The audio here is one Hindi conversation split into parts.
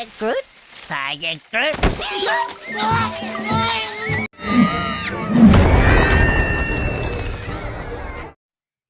Fire good, fire good.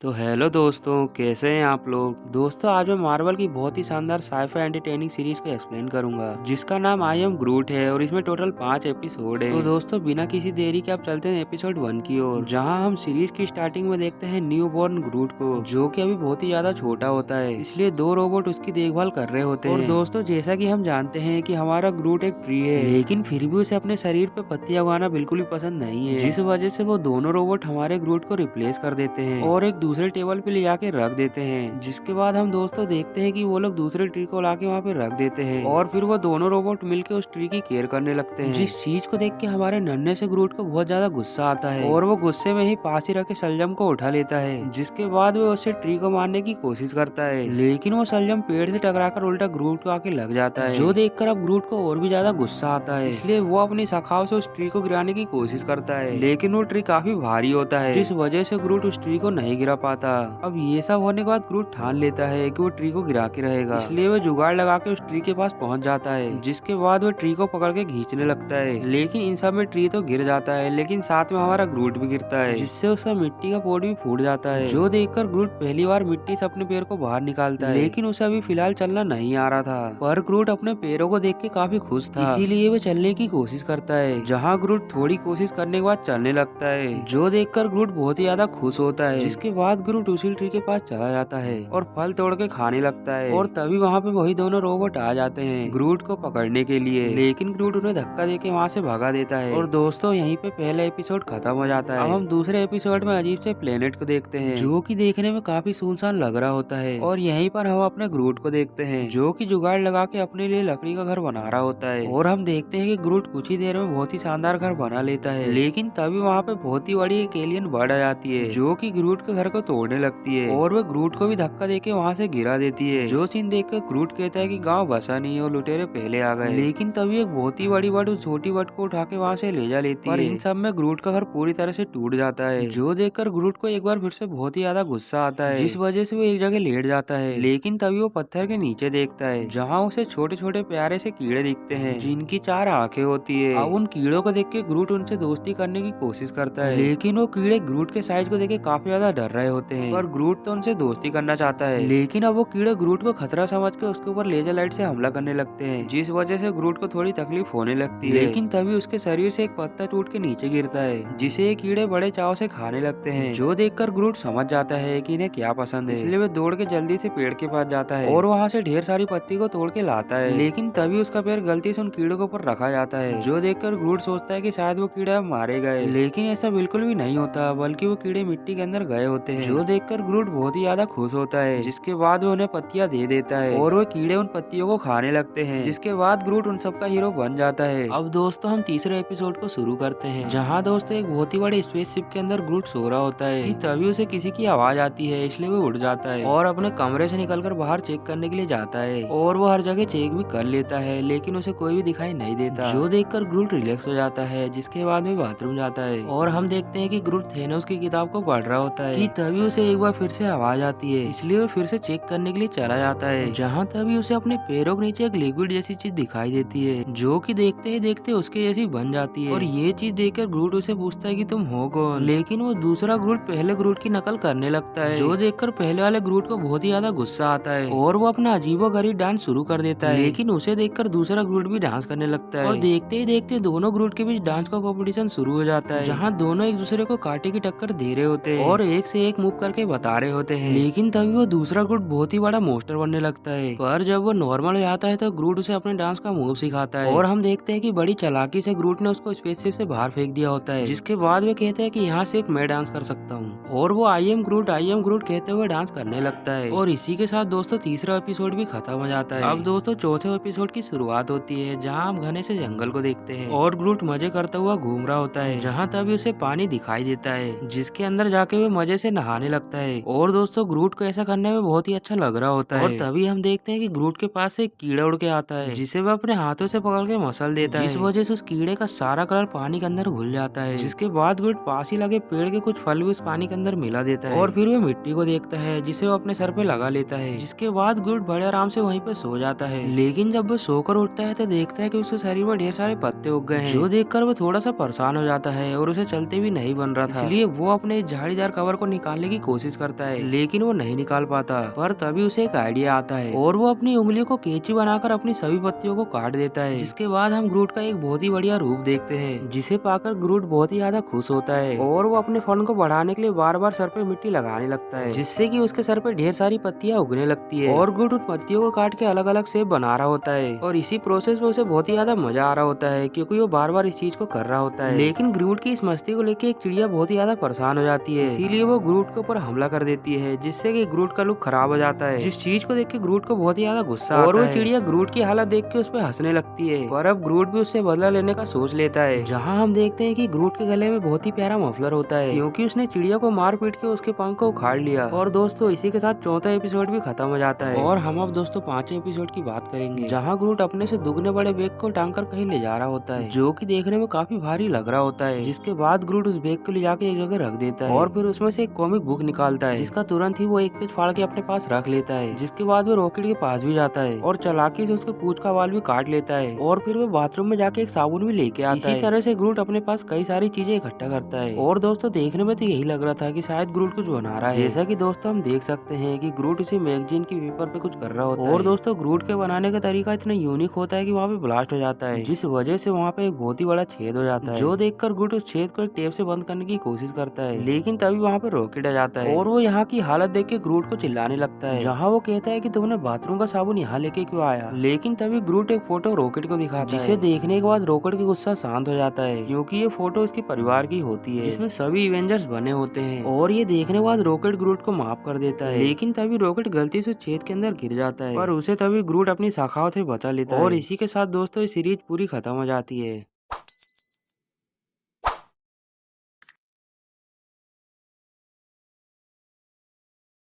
तो हेलो दोस्तों, कैसे हैं आप लोग। दोस्तों आज मैं मार्वल की बहुत ही शानदार साइफाई एंटरटेनिंग सीरीज को एक्सप्लेन करूंगा जिसका नाम आई एम ग्रूट है और इसमें टोटल 5 एपिसोड है। तो दोस्तों बिना किसी देरी के आप चलते हैं एपिसोड 1 की ओर, जहां हम सीरीज की स्टार्टिंग में देखते हैं न्यू बॉर्न ग्रूट को, जो कि अभी बहुत ही ज्यादा छोटा होता है, इसलिए 2 रोबोट उसकी देखभाल कर रहे होते हैं। और दोस्तों जैसा की हम जानते हैं कि हमारा ग्रूट एक ट्री है, लेकिन फिर भी उसे अपने शरीर पे पत्तियां उगाना बिल्कुल भी पसंद नहीं है, जिस वजह से वो दोनों रोबोट हमारे ग्रूट को रिप्लेस कर देते हैं और एक दूसरे टेबल पे ले जाके रख देते हैं। जिसके बाद हम दोस्तों देखते हैं कि वो लोग दूसरे ट्री को लाके वहाँ पे रख देते हैं और फिर वो दोनों रोबोट मिलके उस ट्री की केयर करने लगते हैं। जिस चीज को देख के हमारे नन्हे से ग्रूट को बहुत ज्यादा गुस्सा आता है और वो गुस्से में ही पास ही रखे सलजम को उठा लेता है। जिसके बाद वो उससे ट्री को मारने की कोशिश करता है, लेकिन वो सलजम पेड़ से टकराकर उल्टा ग्रूट को आके लग जाता है, जो देखकर अब ग्रूट को और भी ज्यादा गुस्सा आता है। इसलिए वो अपनी शाखाओं से उस ट्री को गिराने की कोशिश करता है, लेकिन वो ट्री काफी भारी होता है, जिस वजह से ग्रूट उस ट्री को नहीं गिरा पाता। अब ये सब होने के बाद ग्रूट ठान लेता है कि वो ट्री को गिरा के रहेगा, इसलिए वो जुगाड़ लगा के उस ट्री के पास पहुंच जाता है। जिसके बाद वो ट्री को पकड़ के खींचने लगता है, लेकिन इन सब में ट्री तो गिर जाता है, लेकिन साथ में हमारा ग्रूट भी गिरता है, जिससे उसका मिट्टी का पोट भी फूट जाता है। जो देखकर ग्रूट पहली बार मिट्टी से अपने पैर को बाहर निकालता है, लेकिन उसे अभी फिलहाल चलना नहीं आ रहा था। पर ग्रूट अपने पैरों को देख के काफी खुश था, इसीलिए वो चलने की कोशिश करता है, जहाँ ग्रूट थोड़ी कोशिश करने के बाद चलने लगता है, जो देखकर ग्रूट बहुत ही ज्यादा खुश होता है। जिसके बाद ग्रूट उसी ट्री के पास चला जाता है और फल तोड़ के खाने लगता है, और तभी वहाँ पे वही दोनों रोबोट आ जाते हैं ग्रूट को पकड़ने के लिए, लेकिन ग्रूट उन्हें धक्का देके वहाँ से भगा देता है। और दोस्तों यहीं पे पहला एपिसोड खत्म हो जाता है। अब हम दूसरे एपिसोड में अजीब से प्लेनेट को देखते हैं, जो कि देखने में काफी सुनसान लग रहा होता है, और यहीं पर हम अपने ग्रूट को देखते हैं, जो कि जुगाड़ लगा के अपने लिए लकड़ी का घर बना रहा होता है। और हम देखते हैं कि ग्रूट कुछ ही देर में बहुत ही शानदार घर बना लेता है, लेकिन तभी वहाँ पे बहुत ही बड़ी एक एलियन बर्ड आ जाती है, जो कि ग्रूट के घर को तोड़ने लगती है, और वह ग्रूट को भी धक्का देके वहाँ से गिरा देती है। जो सीन देखकर ग्रूट कहता है कि गांव बसा नहीं है और लुटेरे पहले आ गए, लेकिन तभी एक बहुत ही बड़ी बर्ड उस छोटी बर्ड को उठा के वहाँ से ले जा लेती है। पर इन सब में ग्रूट का घर पूरी तरह से टूट जाता है, जो देखकर ग्रूट को एक बार फिर से बहुत ही ज्यादा गुस्सा आता है, जिस वजह से वो एक जगह लेट जाता है। लेकिन तभी वो पत्थर के नीचे देखता है, जहाँ उसे छोटे छोटे प्यारे से कीड़े दिखते हैं, जिनकी 4 आंखें होती है। अब उन कीड़ों को देख के ग्रूट उनसे दोस्ती करने की कोशिश करता है, लेकिन वो कीड़े ग्रूट के साइज को देख के काफी ज्यादा डर रहे होते हैं, पर ग्रूट तो उनसे दोस्ती करना चाहता है। लेकिन अब वो कीड़े ग्रूट को खतरा समझ के उसके ऊपर लेजर लाइट से हमला करने लगते हैं, जिस वजह से ग्रूट को थोड़ी तकलीफ होने लगती है। लेकिन तभी उसके शरीर से एक पत्ता टूट के नीचे गिरता है, जिसे ये कीड़े बड़े चाव से खाने लगते हैं। जो देखकर ग्रूट समझ जाता है कि इन्हें क्या पसंद है, इसलिए वो दौड़ के जल्दी से पेड़ के पास जाता है और वहाँ से ढेर सारी पत्ती को तोड़ के लाता है। लेकिन तभी उसका पैर गलती से उन कीड़ों के ऊपर रखा जाता है, जो देखकर ग्रूट सोचता है कि शायद वो कीड़े अब मारे गए, लेकिन ऐसा बिल्कुल भी नहीं होता, बल्कि वो कीड़े मिट्टी के अंदर गए होते हैं। जो देखकर ग्रूट बहुत ही ज्यादा खुश होता है, जिसके बाद वो उन्हें पत्तियां दे देता है और वो कीड़े उन पत्तियों को खाने लगते हैं, जिसके बाद ग्रूट उन सबका हीरो बन जाता है। अब दोस्तों हम तीसरे एपिसोड को शुरू करते हैं, जहाँ दोस्तों एक बहुत ही बड़े स्पेसशिप के अंदर ग्रूट सो रहा होता है कि तभी उसे किसी की आवाज आती है, इसलिए वो उठ जाता है और अपने कमरे से निकलकर बाहर चेक करने के लिए जाता है, और वो हर जगह चेक भी कर लेता है, लेकिन उसे कोई भी दिखाई नहीं देता। जो देखकर ग्रूट रिलैक्स हो जाता है, जिसके बाद में बाथरूम जाता है, और हम देखते हैं कि ग्रूट थेनोस की किताब को पढ़ रहा होता है कि तभी उसे एक बार फिर से आवाज आती है, इसलिए वो फिर से चेक करने के लिए चला जाता है, जहाँ तभी उसे अपने पैरों के नीचे एक लिक्विड जैसी चीज दिखाई देती है, जो कि देखते ही देखते उसके जैसी बन जाती है। और ये चीज देखकर ग्रूट उसे पूछता है कि तुम हो कौन, लेकिन वो दूसरा ग्रूट पहले ग्रूट की नकल करने लगता है, जो देखकर पहले वाले ग्रूट को बहुत ही ज्यादा गुस्सा आता है और वो अपना अजीबोगरीब डांस शुरू कर देता है। लेकिन उसे देखकर दूसरा ग्रूट भी डांस करने लगता है, और देखते ही देखते दोनों ग्रूट के बीच डांस का कॉम्पिटिशन शुरू हो जाता है, जहाँ दोनों एक दूसरे को कांटे की टक्कर दे रहे होते हैं और एक से एक मूव करके बता रहे होते हैं। लेकिन तभी वो दूसरा ग्रूट बहुत ही बड़ा मोस्टर बनने लगता है, पर जब वो नॉर्मल हो जाता है तो ग्रूट उसे अपने डांस का मूव सिखाता है, और हम देखते हैं कि बड़ी चालाकी से ग्रूट ने उसको स्पेसशिप से बाहर फेंक दिया होता है, जिसके बाद वे कहते हैं कि यहाँ सिर्फ मैं डांस कर सकता हूँ, और वो आई एम ग्रूट कहते हुए डांस करने लगता है। और इसी के साथ दोस्तों तीसरा एपिसोड भी खत्म हो जाता है। अब दोस्तों चौथे एपिसोड की शुरुआत होती है, जहाँ हम घने से जंगल को देखते हैं और ग्रूट मजे करता हुआ घूम रहा होता है, जहाँ तभी उसे पानी दिखाई देता है, जिसके अंदर जाके वे मजे से नहाने लगता है और दोस्तों ग्रूट को ऐसा करने में बहुत ही अच्छा लग रहा होता है। और तभी हम देखते हैं कि ग्रूट के पास से एक कीड़ा उड़ के आता है जिसे वह अपने हाथों से पकड़ के मसल देता है, जिस वजह से उस कीड़े का सारा कलर पानी के अंदर घुल जाता है। जिसके बाद ग्रूट पास ही लगे पेड़ के कुछ फल भी उस पानी के अंदर मिला देता है और फिर वो मिट्टी को देखता है जिसे वो अपने सर पे लगा लेता है। जिसके बाद ग्रूट बड़े आराम से वहीं पे सो जाता है। लेकिन जब वो सोकर उठता है तो देखता है कि उसके शरीर में ढेर सारे पत्ते उग गए हैं, जो देखकर वो थोड़ा सा परेशान हो जाता है और उसे चलते भी नहीं बन रहा था। इसलिए वो अपने झाड़ीदार कवर को निकालने की कोशिश करता है, लेकिन वो नहीं निकाल पाता। पर तभी उसे एक आइडिया आता है और वो अपनी उंगलियों को कैंची बनाकर अपनी सभी पत्तियों को काट देता है। जिसके बाद हम ग्रूट का एक बहुत ही बढ़िया रूप देखते हैं, जिसे पाकर ग्रूट बहुत ही ज्यादा खुश होता है और वो अपने फन को बढ़ाने के लिए बार बार सर पे मिट्टी लगाने लगता है, जिससे कि उसके सर पे ढेर सारी पत्तियां उगने लगती है और ग्रूट उन पत्तियों को काट के अलग अलग शेप बना रहा होता है। और इसी प्रोसेस में उसे बहुत ही ज्यादा मजा आ रहा होता है, क्योंकि वो बार बार इस चीज को कर रहा होता है। लेकिन ग्रूट की इस मस्ती को लेकर एक चिड़िया बहुत ही ज्यादा परेशान हो जाती है, इसीलिए वो ग्रूट के ऊपर हमला कर देती है, जिससे कि ग्रूट का लुक खराब हो जाता है। जिस चीज को देख के ग्रूट को बहुत ही ज्यादा गुस्सा आता है और वो चिड़िया ग्रूट की हालत देख के उस पर हंसने लगती है। पर अब ग्रूट भी उससे बदला लेने का सोच लेता है, जहाँ हम देखते हैं कि ग्रूट के गले में बहुत ही प्यारा मफलर होता है, क्योंकि उसने चिड़िया को मार पीट के उसके पंख को उखाड़ लिया। और दोस्तों इसी के साथ चौथा एपिसोड भी खत्म हो जाता है और हम अब दोस्तों पांचवें एपिसोड की बात करेंगे, जहाँ ग्रूट अपने से दुगने बड़े बैग को टांग कर कहीं ले जा रहा होता है, जो कि देखने में काफी भारी लग रहा होता है। जिसके बाद ग्रूट उस बैग को ले जाके एक जगह रख देता है और फिर उसमें से एक कॉमिक बुक निकालता है, जिसका तुरंत ही वो एक पेज फाड़ के अपने पास रख लेता है। जिसके बाद वो रॉकेट के पास भी जाता है और चालाकी से उसके पूंछ का बाल भी काट लेता है और फिर वो बाथरूम में जाके एक साबुन भी लेके आता है। इसी तरह से ग्रूट अपने पास कई सारी चीजें इकट्ठा करता है और दोस्तों देखने में तो यही लग रहा था कि शायद ग्रूट कुछ बना रहा है। जैसा कि दोस्तों हम देख सकते हैं कि ग्रूट इसी मैगजीन की पेपर पे कुछ कर रहा होता है और दोस्तों ग्रूट के बनाने का तरीका इतना यूनिक होता है कि वहाँ पे ब्लास्ट हो जाता है, जिस वजह से वहाँ पे एक बहुत ही बड़ा छेद हो जाता है, जो देखकर ग्रूट उस छेद को एक टेप से बंद करने की कोशिश करता है। लेकिन तभी वहाँ पे रॉकेट आ जाता है और वो यहाँ की हालत देख के ग्रूट को चिल्लाने लगता है, जहाँ वो कहता है कि तुमने बाथरूम का साबुन यहाँ लेके क्यों आया। लेकिन तभी ग्रूट एक फोटो रॉकेट को दिखाता है, जिसे देखने के बाद रॉकेट की गुस्सा शांत हो जाता है, क्योंकि ये फोटो उसके परिवार की होती है, जिसमें सभी इवेंजर्स बने होते हैं। और ये देखने के बाद रॉकेट ग्रूट को माफ कर देता है, लेकिन तभी रॉकेट गलती से छेद के अंदर गिर जाता है, पर उसे तभी ग्रूट अपनी शाखाओं से बचा लेता है। और इसी के साथ दोस्तों ये सीरीज पूरी खत्म हो जाती है।